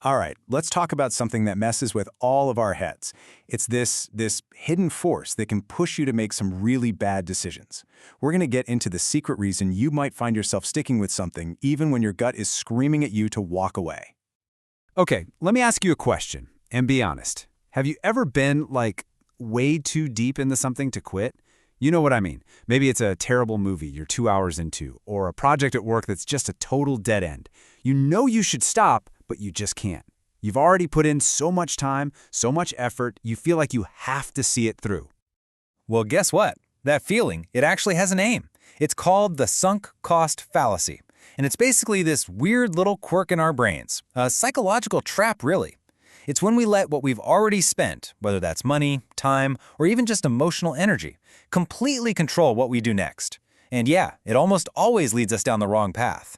All right, let's talk about something that messes with all of our heads. It's this hidden force that can push you to make some really bad decisions. We're going to get into the secret reason you might find yourself sticking with something even when your gut is screaming at you to walk away. Okay, let me ask you a question, and be honest. Have you ever been, way too deep into something to quit? You know what I mean. Maybe it's a terrible movie you're 2 hours into, or a project at work that's just a total dead end. You know you should stop, but you just can't. You've already put in so much time, so much effort, you feel like you have to see it through. Well, guess what? That feeling, it actually has a name. It's called the sunk cost fallacy. And it's basically this weird little quirk in our brains, a psychological trap, really. It's when we let what we've already spent, whether that's money, time, or even just emotional energy, completely control what we do next. And yeah, it almost always leads us down the wrong path.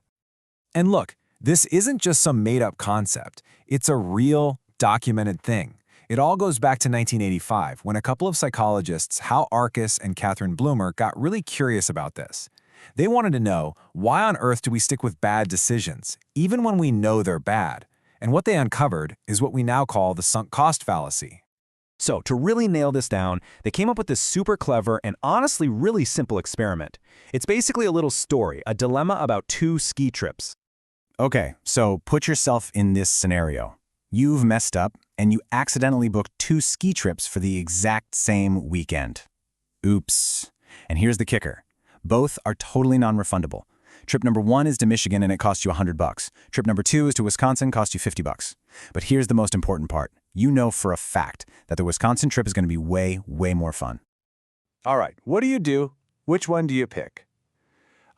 And look, this isn't just some made-up concept. It's a real, documented thing. It all goes back to 1985, when a couple of psychologists, Arkes and Blumer, got really curious about this. They wanted to know, why on earth do we stick with bad decisions, even when we know they're bad? And what they uncovered is what we now call the sunk cost fallacy. So, to really nail this down, they came up with this super clever and honestly really simple experiment. It's basically a little story, a dilemma about two ski trips. Okay, so put yourself in this scenario. You've messed up, and you accidentally booked 2 ski trips for the exact same weekend. Oops. And here's the kicker. Both are totally non-refundable. Trip number 1 is to Michigan and it costs you $100. Trip number 2 is to Wisconsin, costs you $50. But here's the most important part. You know for a fact that the Wisconsin trip is going to be way, way more fun. All right, what do you do? Which one do you pick?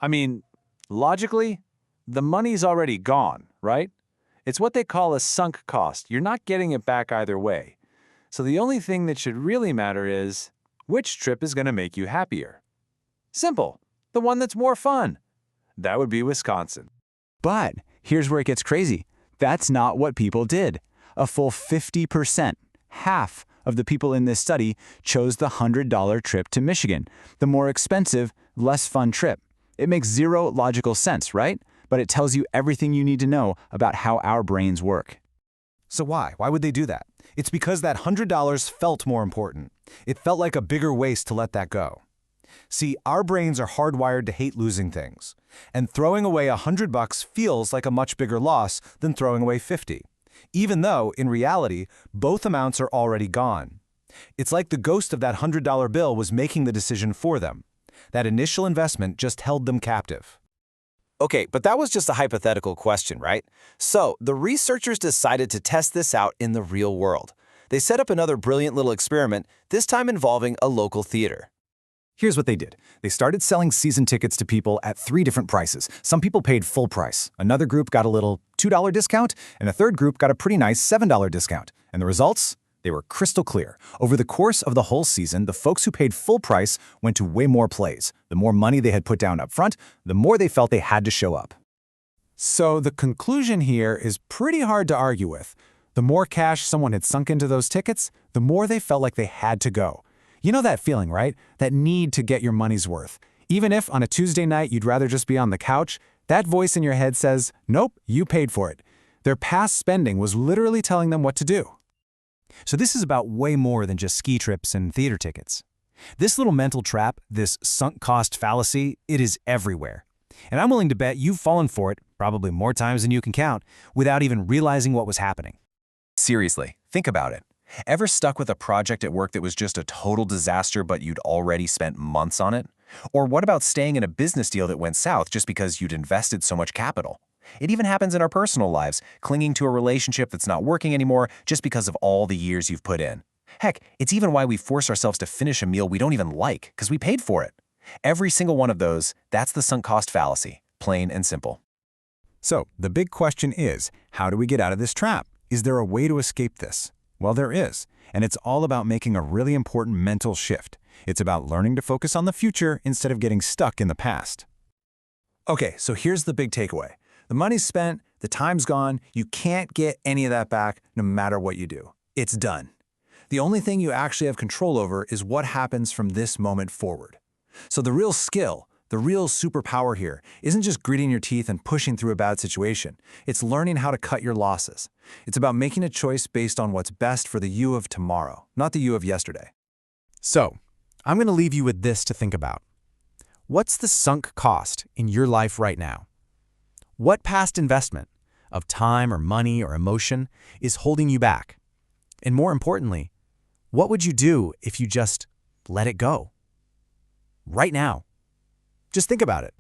I mean, logically, the money's already gone, right? It's what they call a sunk cost. You're not getting it back either way. So the only thing that should really matter is, which trip is going to make you happier? Simple. The one that's more fun. That would be Wisconsin. But here's where it gets crazy. That's not what people did. A full 50%, half of the people in this study, chose the $100 trip to Michigan, the more expensive, less fun trip. It makes zero logical sense, right? But it tells you everything you need to know about how our brains work. So why? Why would they do that? It's because that $100 felt more important. It felt like a bigger waste to let that go. See, our brains are hardwired to hate losing things. And throwing away $100 feels like a much bigger loss than throwing away 50, even though, in reality, both amounts are already gone. It's like the ghost of that $100 bill was making the decision for them. That initial investment just held them captive. Okay, but that was just a hypothetical question, right? So, the researchers decided to test this out in the real world. They set up another brilliant little experiment, this time involving a local theater. Here's what they did. They started selling season tickets to people at 3 different prices. Some people paid full price. Another group got a little $2 discount, and a third group got a pretty nice $7 discount. And the results? They were crystal clear. Over the course of the whole season, the folks who paid full price went to way more plays. The more money they had put down up front, the more they felt they had to show up. So the conclusion here is pretty hard to argue with. The more cash someone had sunk into those tickets, the more they felt like they had to go. You know that feeling, right? That need to get your money's worth. Even if on a Tuesday night you'd rather just be on the couch, that voice in your head says, nope, you paid for it. Their past spending was literally telling them what to do. So this is about way more than just ski trips and theater tickets. This little mental trap, this sunk cost fallacy, it is everywhere. And I'm willing to bet you've fallen for it, probably more times than you can count, without even realizing what was happening. Seriously, think about it. Ever stuck with a project at work that was just a total disaster but you'd already spent months on it? Or what about staying in a business deal that went south just because you'd invested so much capital? It even happens in our personal lives, clinging to a relationship that's not working anymore just because of all the years you've put in. Heck, it's even why we force ourselves to finish a meal we don't even like because we paid for it. Every single one of those, that's the sunk cost fallacy, plain and simple. So the big question is, how do we get out of this trap? Is there a way to escape this? Well, there is, and it's all about making a really important mental shift. It's about learning to focus on the future instead of getting stuck in the past. Okay, so here's the big takeaway. The money's spent, the time's gone, you can't get any of that back no matter what you do. It's done. The only thing you actually have control over is what happens from this moment forward. So the real skill, The real superpower here isn't just gritting your teeth and pushing through a bad situation. It's learning how to cut your losses. It's about making a choice based on what's best for the you of tomorrow, not the you of yesterday. So, I'm going to leave you with this to think about. What's the sunk cost in your life right now? What past investment of time or money or emotion is holding you back? And more importantly, what would you do if you just let it go? Right now. Just think about it.